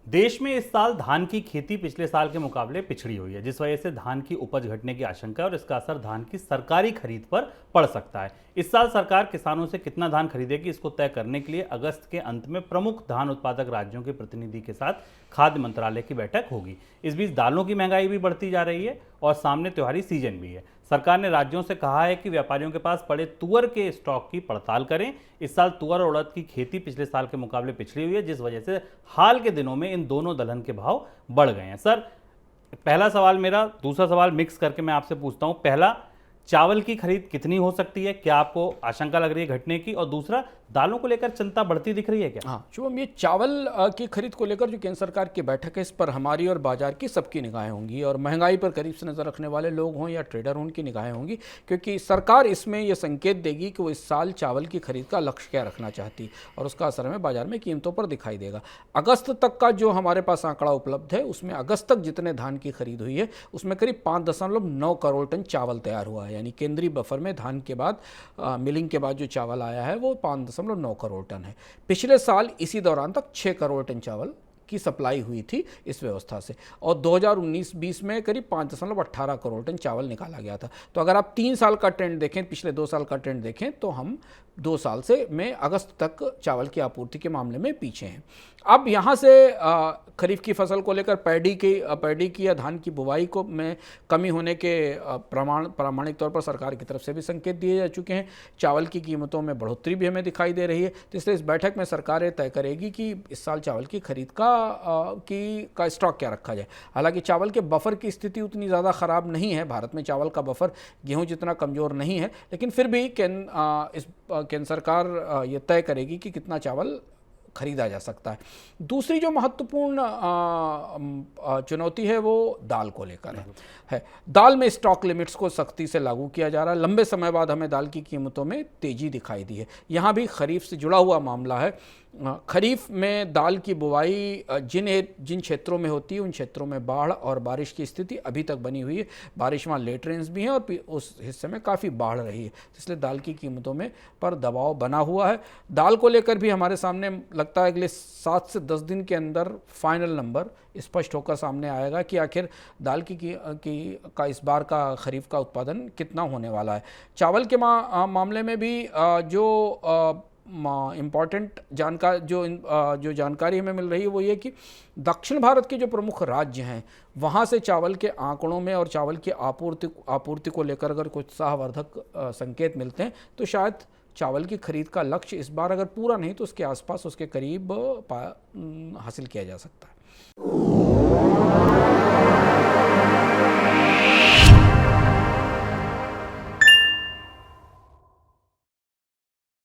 देश में इस साल धान की खेती पिछले साल के मुकाबले पिछड़ी हुई है, जिस वजह से धान की उपज घटने की आशंका है और इसका असर धान की सरकारी खरीद पर पड़ सकता है। इस साल सरकार किसानों से कितना धान खरीदेगी, इसको तय करने के लिए अगस्त के अंत में प्रमुख धान उत्पादक राज्यों के प्रतिनिधि के साथ खाद्य मंत्रालय की बैठक होगी। इस बीच दालों की महंगाई भी बढ़ती जा रही है और सामने त्योहारी सीजन भी है। सरकार ने राज्यों से कहा है कि व्यापारियों के पास पड़े तुअर के स्टॉक की पड़ताल करें। इस साल तुअर और उड़द की खेती पिछले साल के मुकाबले पिछड़ी हुई है, जिस वजह से हाल के दिनों में इन दोनों दलहन के भाव बढ़ गए हैं। सर, पहला सवाल मेरा, दूसरा सवाल मिक्स करके मैं आपसे पूछता हूं। पहला, चावल की खरीद कितनी हो सकती है, क्या आपको आशंका लग रही है घटने की? और दूसरा, दालों को लेकर चिंता बढ़ती दिख रही है क्या? हाँ शुभम, ये चावल की खरीद को लेकर जो केंद्र सरकार की बैठक है, इस पर हमारी और बाजार की सबकी निगाहें होंगी और महंगाई पर करीब से नज़र रखने वाले लोग हों या ट्रेडर हों, उनकी निगाहें होंगी, क्योंकि सरकार इसमें यह संकेत देगी कि वो इस साल चावल की खरीद का लक्ष्य क्या रखना चाहती और उसका असर हमें बाजार में कीमतों पर दिखाई देगा। अगस्त तक का जो हमारे पास आंकड़ा उपलब्ध है, उसमें अगस्त तक जितने धान की खरीद हुई है उसमें करीब 5.9 करोड़ टन चावल तैयार हुआ है। यानी केंद्रीय बफर में धान के बाद मिलिंग के बाद जो चावल आया है वो 5.9 करोड़ टन है। पिछले साल इसी दौरान तक 6 करोड़ टन चावल की सप्लाई हुई थी इस व्यवस्था से और 2019-20 में करीब 5.18 करोड़ टन चावल निकाला गया था। तो अगर आप 3 साल का ट्रेंड देखें, पिछले 2 साल का ट्रेंड देखें, तो हम 2 साल से में अगस्त तक चावल की आपूर्ति के मामले में पीछे हैं। अब यहाँ से खरीफ की फसल को लेकर पैडी की या धान की बुवाई को में कमी होने के प्रामाणिक तौर पर सरकार की तरफ से भी संकेत दिए जा चुके हैं। चावल की कीमतों में बढ़ोतरी भी हमें दिखाई दे रही है। तो इसलिए इस बैठक में सरकार ये तय करेगी कि इस साल चावल की खरीद का स्टॉक क्या रखा जाए। हालांकि चावल के बफर की स्थिति उतनी ज़्यादा ख़राब नहीं है, भारत में चावल का बफर गेहूँ जितना कमज़ोर नहीं है, लेकिन फिर भी केंद्र सरकार ये तय करेगी कि कितना चावल खरीदा जा सकता है। दूसरी जो महत्वपूर्ण चुनौती है वो दाल को लेकर है। दाल में स्टॉक लिमिट्स को सख्ती से लागू किया जा रहा है। लंबे समय बाद हमें दाल की कीमतों में तेजी दिखाई दी है। यहाँ भी खरीफ से जुड़ा हुआ मामला है। खरीफ में दाल की बुवाई जिन क्षेत्रों में होती है उन क्षेत्रों में बाढ़ और बारिश की स्थिति अभी तक बनी हुई है। बारिश वहाँ लेट रेंज भी है और उस हिस्से में काफ़ी बाढ़ रही है, इसलिए दाल की कीमतों में पर दबाव बना हुआ है। दाल को लेकर भी हमारे सामने लगता है अगले 7 से 10 दिन के अंदर फाइनल नंबर स्पष्ट होकर सामने आएगा कि आखिर दाल का इस बार का खरीफ का उत्पादन कितना होने वाला है। चावल के मामले में भी जो इम्पॉर्टेंट जो जानकारी हमें मिल रही है वो ये कि दक्षिण भारत के जो प्रमुख राज्य हैं वहाँ से चावल के आंकड़ों में और चावल की आपूर्ति को लेकर अगर कुछ उत्साहवर्धक संकेत मिलते हैं तो शायद चावल की खरीद का लक्ष्य इस बार अगर पूरा नहीं तो उसके आसपास, उसके करीब हासिल किया जा सकता है।